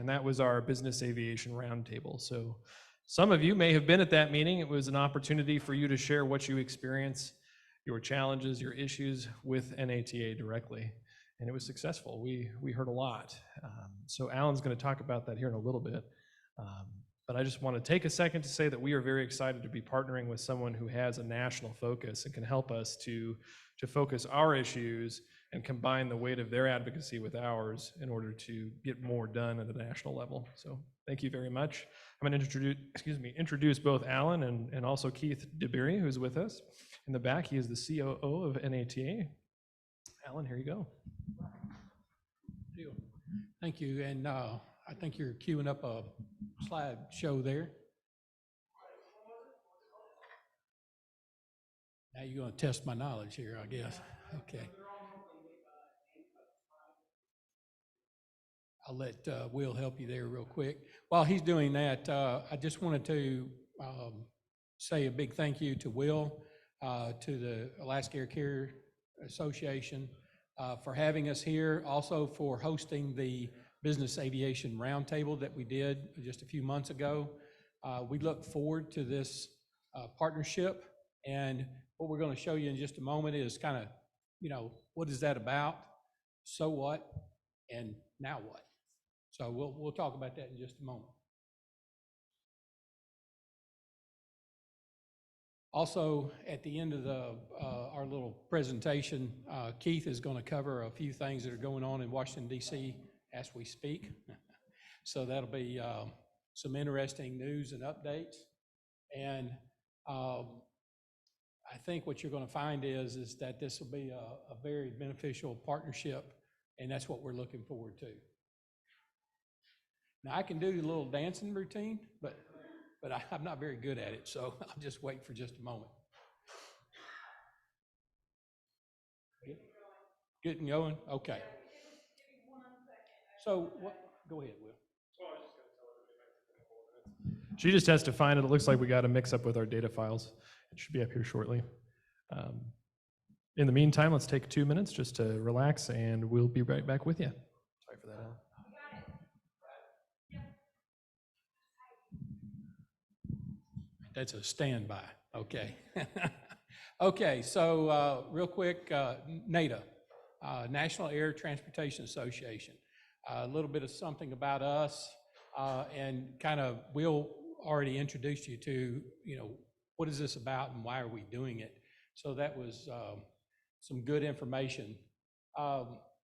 and that was our Business Aviation Roundtable. So some of you may have been at that meeting. It was an opportunity for you to share what you experience, your challenges, your issues with NATA directly, and it was successful. We heard a lot. So Alan's going to talk about that here in a little bit. But I just want to take a second to say that we are very excited to be partnering with someone who has a national focus and can help us to focus our issues and combine the weight of their advocacy with ours in order to get more done at a national level. So thank you very much. I'm going to introduce both Alan and also Keith Deberry, who's with us in the back. He is the COO of NATA. Alan, here you go. Thank you, and I think you're queuing up a slideshow there. Now you're going to test my knowledge here, I guess. Okay. I'll let Will help you there real quick. While he's doing that, I just wanted to say a big thank you to Will, to the Alaska Air Carrier Association for having us here, also for hosting the Business Aviation Roundtable that we did just a few months ago. We look forward to this partnership, and what we're going to show you in just a moment is kind of, what is that about, so what, and now what. So we'll talk about that in just a moment. Also, at the end of our little presentation, Keith is going to cover a few things that are going on in Washington, D.C. as we speak. So that'll be some interesting news and updates. And I think what you're going to find is that this will be a very beneficial partnership, and that's what we're looking forward to. Now, I can do the little dancing routine, but I'm not very good at it, so I'll just wait for just a moment. Getting going? Okay. So, go ahead, Will. She just has to find it. It looks like we got a mix up with our data files. It should be up here shortly. In the meantime, let's take 2 minutes just to relax, and we'll be right back with you. Sorry for that, Alan. That's a standby. Okay. Okay, so real quick, NATA, National Air Transportation Association. A little bit of something about us, and kind of Will already introduced you to, what is this about and why are we doing it? So that was some good information.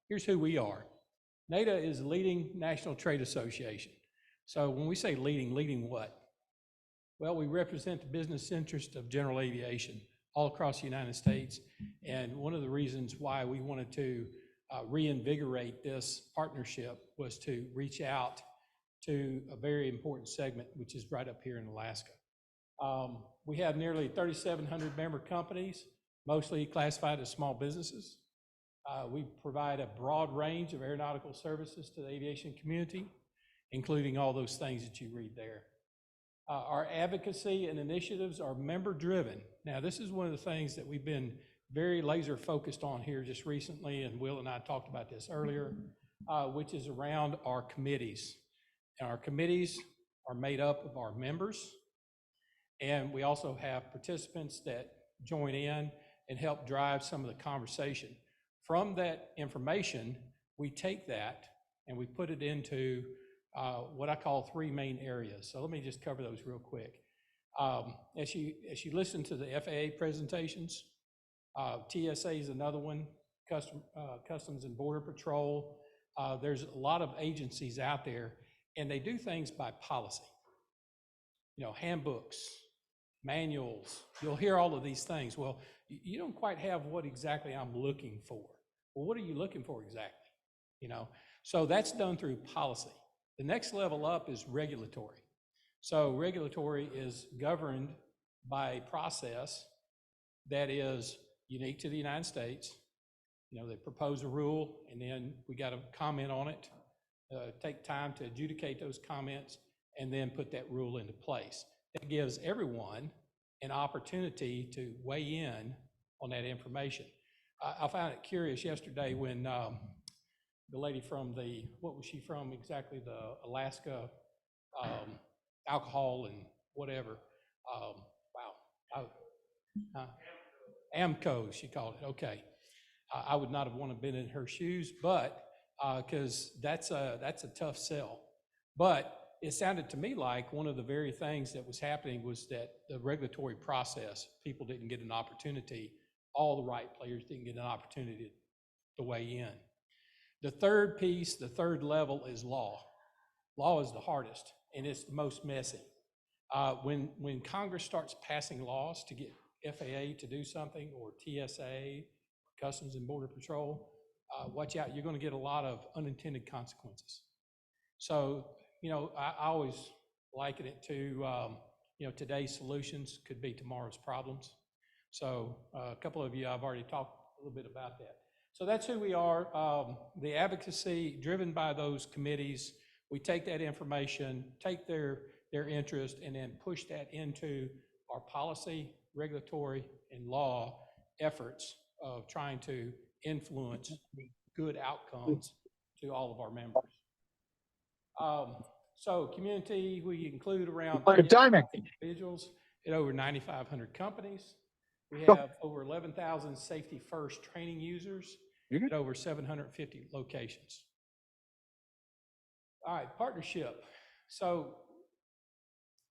Here's who we are. NATA is the leading national trade association. So when we say leading what? Well, we represent the business interest of general aviation all across the United States. And one of the reasons why we wanted to reinvigorate this partnership was to reach out to a very important segment, which is right up here in Alaska. We have nearly 3,700 member companies, mostly classified as small businesses. We provide a broad range of aeronautical services to the aviation community, including all those things that you read there. Our advocacy and initiatives are member-driven. Now, this is one of the things that we've been very laser focused on here just recently, and Will and I talked about this earlier, which is around our committees. And our committees are made up of our members, and we also have participants that join in and help drive some of the conversation. From that information, we take that and we put it into what I call 3 main areas. So let me just cover those real quick. As you listen to the FAA presentations, TSA is another one, Customs and Border Patrol. There's a lot of agencies out there, and they do things by policy. Handbooks, manuals, you'll hear all of these things. Well, you don't quite have what exactly I'm looking for. Well, what are you looking for exactly? So that's done through policy. The next level up is regulatory. So regulatory is governed by a process that is unique to the United States. They propose a rule, and then we got to comment on it, take time to adjudicate those comments, and then put that rule into place. That gives everyone an opportunity to weigh in on that information. I found it curious yesterday when the lady from what was she from exactly? The Alaska alcohol and whatever. Wow. AMCO, she called it. Okay. I would not have wanted to been in her shoes, but because that's a tough sell. But it sounded to me like one of the very things that was happening was that the regulatory process, people didn't get an opportunity, all the right players didn't get an opportunity to weigh in. The third piece, the third level is law. Law is the hardest and it's the most messy. When Congress starts passing laws to get FAA to do something, or TSA, Customs and Border Patrol, watch out, you're going to get a lot of unintended consequences. So, I always liken it to, today's solutions could be tomorrow's problems. So a couple of you, I've already talked a little bit about that. So that's who we are. The advocacy driven by those committees, we take that information, take their interest, and then push that into our policy, regulatory, and law efforts of trying to influence good outcomes to all of our members. So community, we include around individuals at over 9,500 companies. We have over 11,000 safety first training users at over 750 locations. All right, partnership. So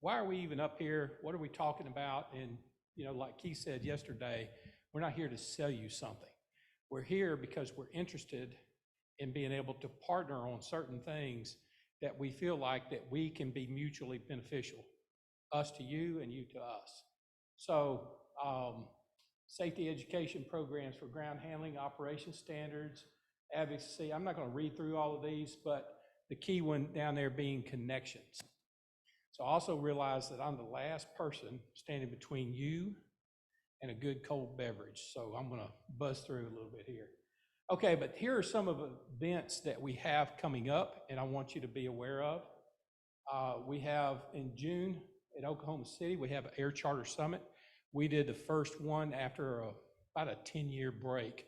why are we even up here? What are we talking about? And, like Keith said yesterday, we're not here to sell you something. We're here because we're interested in being able to partner on certain things that we feel like that we can be mutually beneficial, us to you and you to us. So safety education programs for ground handling, operations standards, advocacy. I'm not going to read through all of these, but the key one down there being connections. So also realize that I'm the last person standing between you and a good cold beverage. So I'm going to buzz through a little bit here. Okay, but here are some of the events that we have coming up, and I want you to be aware of. We have in June in Oklahoma City, we have an Air Charter Summit. We did the first one after about a 10-year break.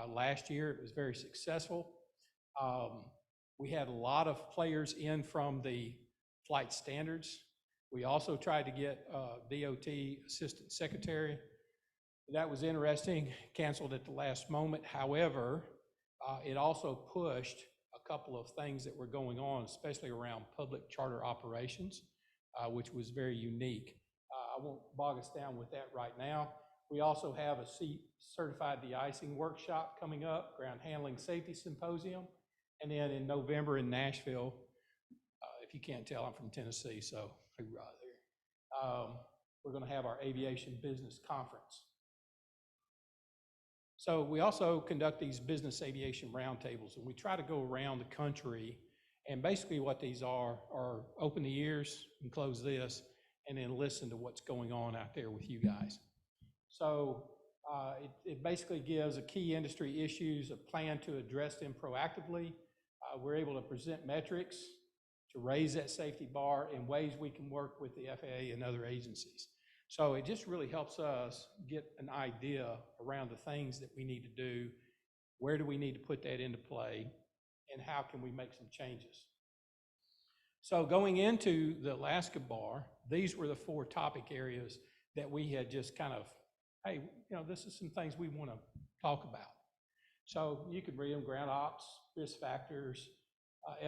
Last year, it was very successful. We had a lot of players in from the flight standards. We also tried to get DOT Assistant Secretary. That was interesting, canceled at the last moment. However, it also pushed a couple of things that were going on, especially around public charter operations, which was very unique. I won't bog us down with that right now. We also have a certified de-icing workshop coming up, ground handling safety symposium. And then in November in Nashville, if you can't tell, I'm from Tennessee, so hoorah there. We're going to have our aviation business conference. So we also conduct these business aviation roundtables, and we try to go around the country. And basically what these are open the ears and close this, and then listen to what's going on out there with you guys. So it basically gives a key industry issues, a plan to address them proactively. We're able to present metrics to raise that safety bar in ways we can work with the FAA and other agencies. So it just really helps us get an idea around the things that we need to do, where do we need to put that into play, and how can we make some changes. So going into the Alaska bar, these were the 4 topic areas that we had just kind of, hey, this is some things we want to talk about. So you could read them: ground ops, risk factors,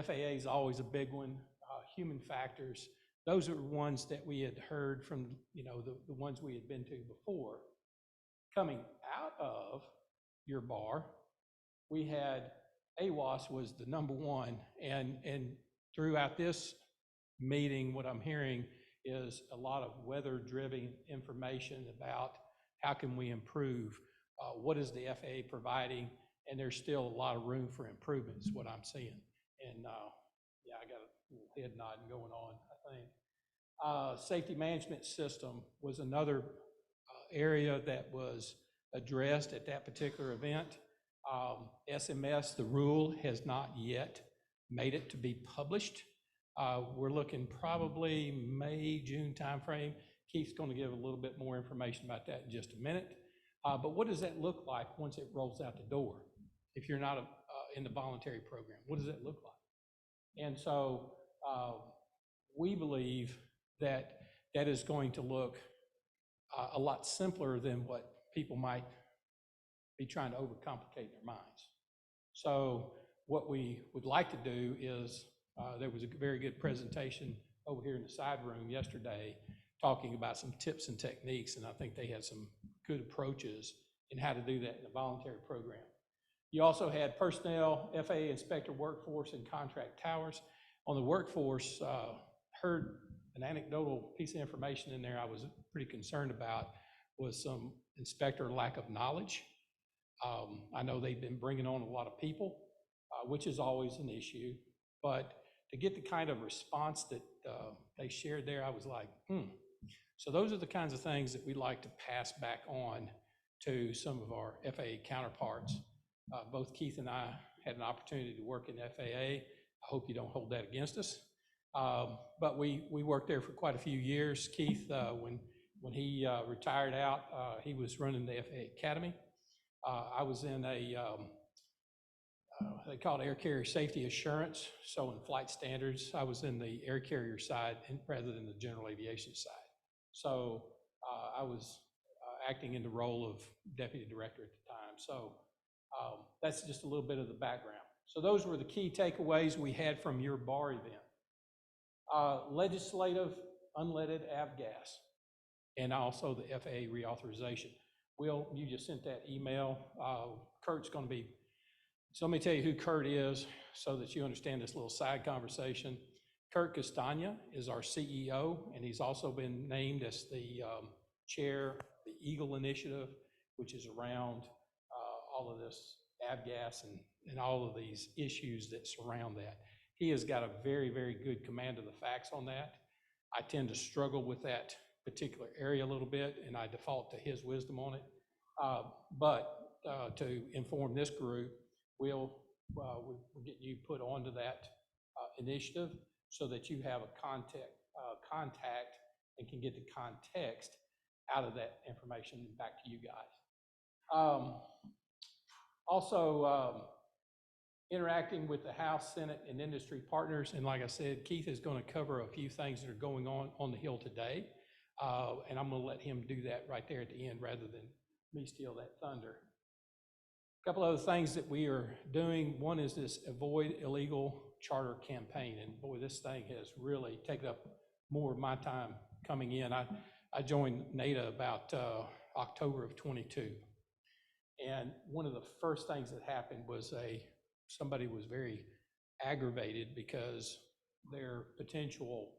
FAA is always a big one, human factors. Those are ones that we had heard from, the ones we had been to before. Coming out of your bar, we had AWAS was the #1, and throughout this meeting, what I'm hearing is a lot of weather-driven information about how can we improve, what is the FAA providing, and there's still a lot of room for improvement is what I'm seeing. And yeah, I got a little head nodding going on, I think. Safety management system was another area that was addressed at that particular event. SMS, the rule, has not yet made it to be published. We're looking probably May, June timeframe. Keith's going to give a little bit more information about that in just a minute. But what does that look like once it rolls out the door? If you're not in the voluntary program? What does that look like? And so we believe that that is going to look a lot simpler than what people might be trying to overcomplicate their minds. So what we would like to do is, there was a very good presentation over here in the side room yesterday talking about some tips and techniques, and I think they had some good approaches in how to do that in a voluntary program. You also had personnel, FAA inspector workforce, and contract towers. On the workforce, heard an anecdotal piece of information in there I was pretty concerned about, was some inspector lack of knowledge. I know they've been bringing on a lot of people, which is always an issue, but to get the kind of response that they shared there, I was like, So those are the kinds of things that we'd like to pass back on to some of our FAA counterparts. Both Keith and I had an opportunity to work in FAA. I hope you don't hold that against us. But we worked there for quite a few years. Keith, when he retired out, he was running the FAA Academy. I was in they call it air carrier safety assurance. So in flight standards, I was in the air carrier side rather than the general aviation side. So I was acting in the role of deputy director at the time. So that's just a little bit of the background. So those were the key takeaways we had from your bar event. Legislative unleaded avgas, and also the FAA reauthorization. Will, you just sent that email. Kurt's going to be, so let me tell you who Kurt is so that you understand this little side conversation. Kurt Castagna is our CEO, and he's also been named as the chair of the Eagle Initiative, which is around all of this avgas and all of these issues that surround that. He has got a very, very good command of the facts on that. I tend to struggle with that particular area a little bit, and I default to his wisdom on it. But to inform this group, we'll get you put onto that initiative so that you have a contact and can get the context out of that information back to you guys. Also, interacting with the House, Senate, and industry partners. And like I said, Keith is going to cover a few things that are going on the Hill today. And I'm going to let him do that right there at the end rather than me steal that thunder. A couple other things that we are doing. One is this Avoid Illegal Charter campaign. And boy, this thing has really taken up more of my time coming in. I joined NATA about October of 22. And one of the first things that happened was somebody was very aggravated because their potential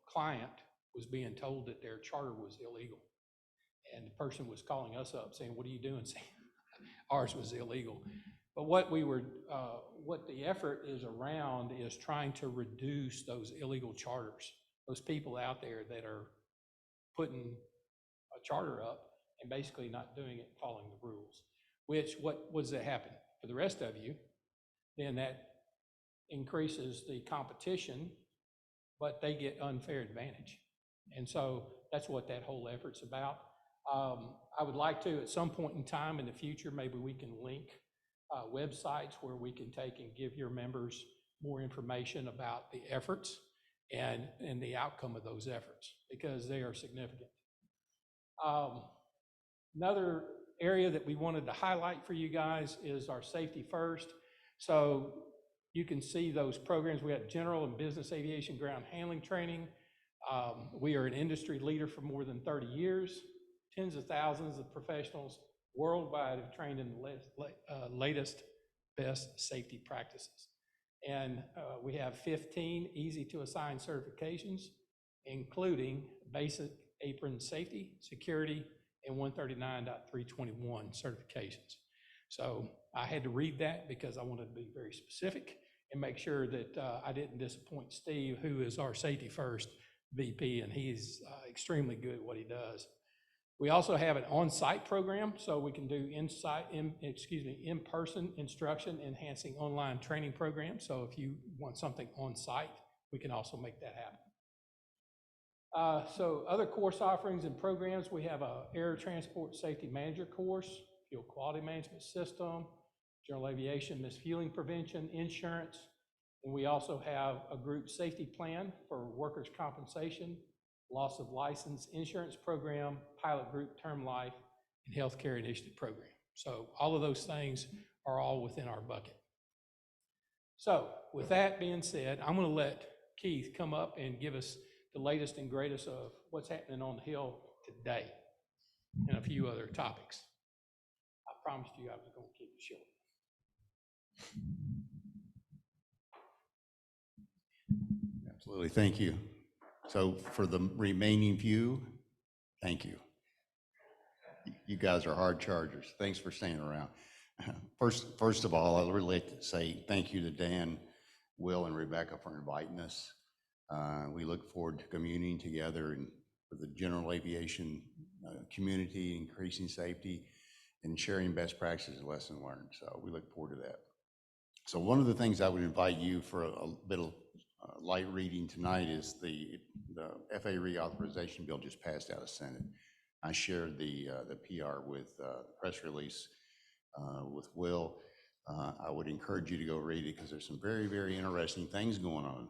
client was being told that their charter was illegal. And the person was calling us up saying, "What are you doing?" Saying ours was illegal. But what the effort is around is trying to reduce those illegal charters, those people out there that are putting a charter up and basically not doing it, following the rules. Which, what does that happen? For the rest of you, then that increases the competition, but they get unfair advantage. And so that's what that whole effort's about. I would like to, at some point in time in the future, maybe we can link websites where we can take and give your members more information about the efforts and the outcome of those efforts, because they are significant. Another area that we wanted to highlight for you guys is our Safety First. So you can see those programs. We have general and business aviation ground handling training. We are an industry leader for more than 30 years. Tens of thousands of professionals worldwide have trained in the latest best safety practices. And we have 15 easy to assign certifications, including basic apron safety, security, and 139.321 certifications. So I had to read that because I wanted to be very specific and make sure that I didn't disappoint Steve, who is our Safety First VP, and he's extremely good at what he does. We also have an on-site program, so we can do in-person instruction, enhancing online training programs. So if you want something on-site, we can also make that happen. So other course offerings and programs, we have a Air Transport Safety Manager course, Fuel Quality Management System, general aviation misfueling prevention, insurance, and we also have a group safety plan for workers' compensation, loss of license insurance program, pilot group term life, and healthcare initiative program. So all of those things are all within our bucket. So with that being said, I'm going to let Keith come up and give us the latest and greatest of what's happening on the Hill today and a few other topics. I promised you I was going to keep it short. Absolutely, thank you. So for the remaining few, thank you. You guys are hard chargers. Thanks for staying around. First of all, I'd really like to say thank you to Dan, Will, and Rebecca for inviting us. We look forward to communing together and with the general aviation community, increasing safety, and sharing best practices and lessons learned. So we look forward to that. So one of the things I would invite you for a bit of light reading tonight is the FAA reauthorization bill just passed out of Senate. I shared the PR with press release with Will. I would encourage you to go read it because there's some very, very interesting things going on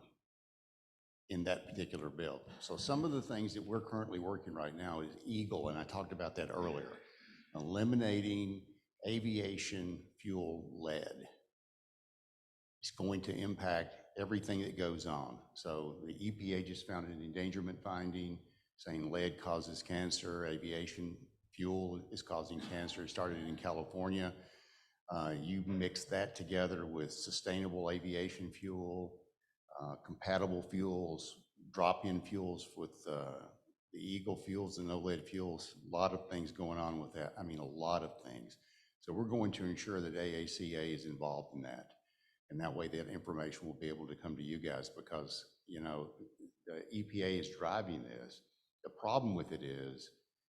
in that particular bill. So some of the things that we're currently working right now is EAGLE, and I talked about that earlier, eliminating aviation fuel lead. It's going to impact everything that goes on. So the EPA just found an endangerment finding saying lead causes cancer, aviation fuel is causing cancer. It started in California. You mix that together with sustainable aviation fuel, compatible fuels, drop-in fuels with the EAGLE fuels and no lead fuels, a lot of things going on with that. I mean, a lot of things. So we're going to ensure that AACA is involved in that. And that way that information will be able to come to you guys because, you know, the EPA is driving this. The problem with it is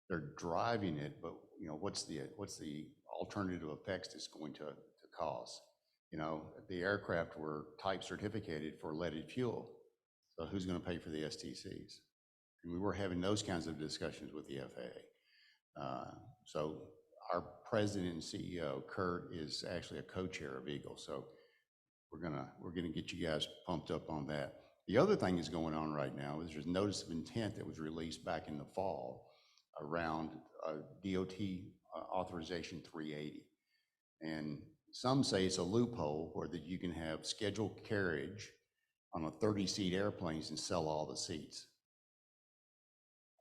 they're driving it, but, you know, what's the alternative effects it's going to cause? You know, the aircraft were type certificated for leaded fuel. So who's going to pay for the STCs? And we were having those kinds of discussions with the FAA. So our president and CEO, Kurt, is actually a co-chair of EAGLE. So we're gonna get you guys pumped up on that. The other thing that's going on right now is there's notice of intent that was released back in the fall around DOT authorization 380. And some say it's a loophole where that you can have scheduled carriage on a 30-seat airplanes and sell all the seats.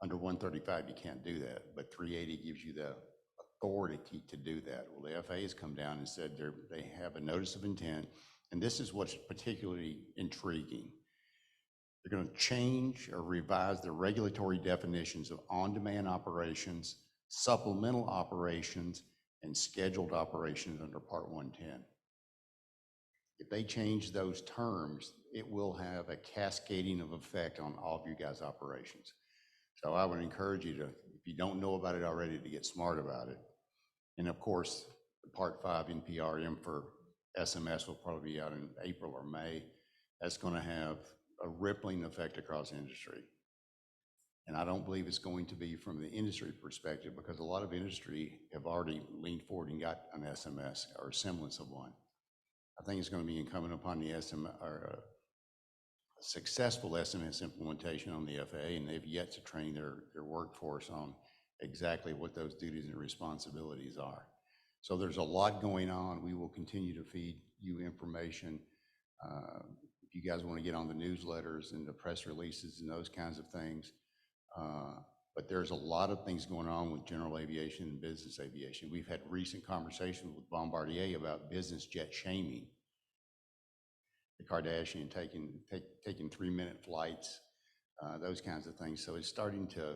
Under 135, you can't do that, but 380 gives you the authority to do that. Well, the FAA has come down and said they have a notice of intent, and this is what's particularly intriguing. They're going to change or revise the regulatory definitions of on-demand operations, supplemental operations, and scheduled operations under Part 110. If they change those terms, it will have a cascading of effect on all of you guys' operations. So I would encourage you to, if you don't know about it already, to get smart about it. And of course, the Part 5 NPRM for SMS will probably be out in April or May. That's going to have a rippling effect across industry. And I don't believe it's going to be from the industry perspective because a lot of industry have already leaned forward and got an SMS or a semblance of one. I think it's going to be incumbent upon the successful SMS implementation on the FAA, and they've yet to train their workforce on exactly what those duties and responsibilities are. So there's a lot going on. We will continue to feed you information. If you guys want to get on the newsletters and the press releases and those kinds of things. But there's a lot of things going on with general aviation and business aviation. We've had recent conversations with Bombardier about business jet shaming. The Kardashian taking 3-minute flights, those kinds of things. So it's starting to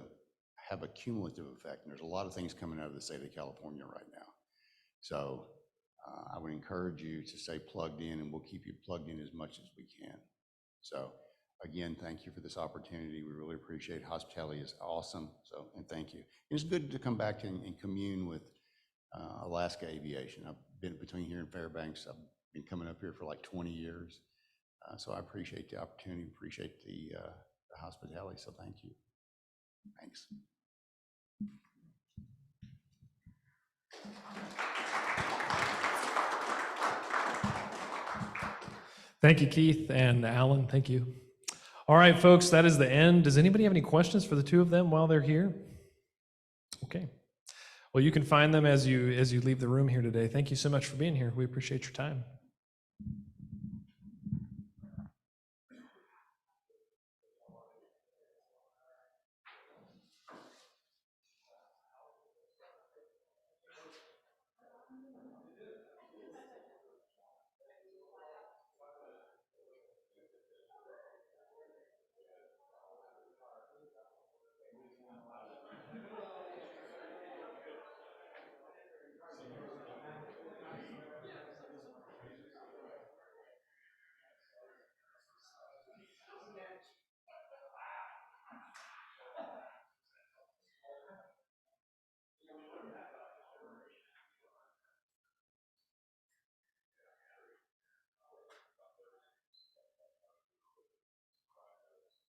have a cumulative effect. And there's a lot of things coming out of the state of California right now. So I would encourage you to stay plugged in, and we'll keep you plugged in as much as we can. So again, thank you for this opportunity. We really appreciate it. Hospitality is awesome. So, and thank you. It's good to come back and commune with Alaska Aviation. I've been between here and Fairbanks. I've been coming up here for like 20 years. So I appreciate the opportunity, appreciate the hospitality. So thank you. Thanks. Thank you, Keith and Alan. Thank you. All right, folks, that is the end. Does anybody have any questions for the two of them while they're here? Okay. Well, you can find them as you leave the room here today. Thank you so much for being here. We appreciate your time.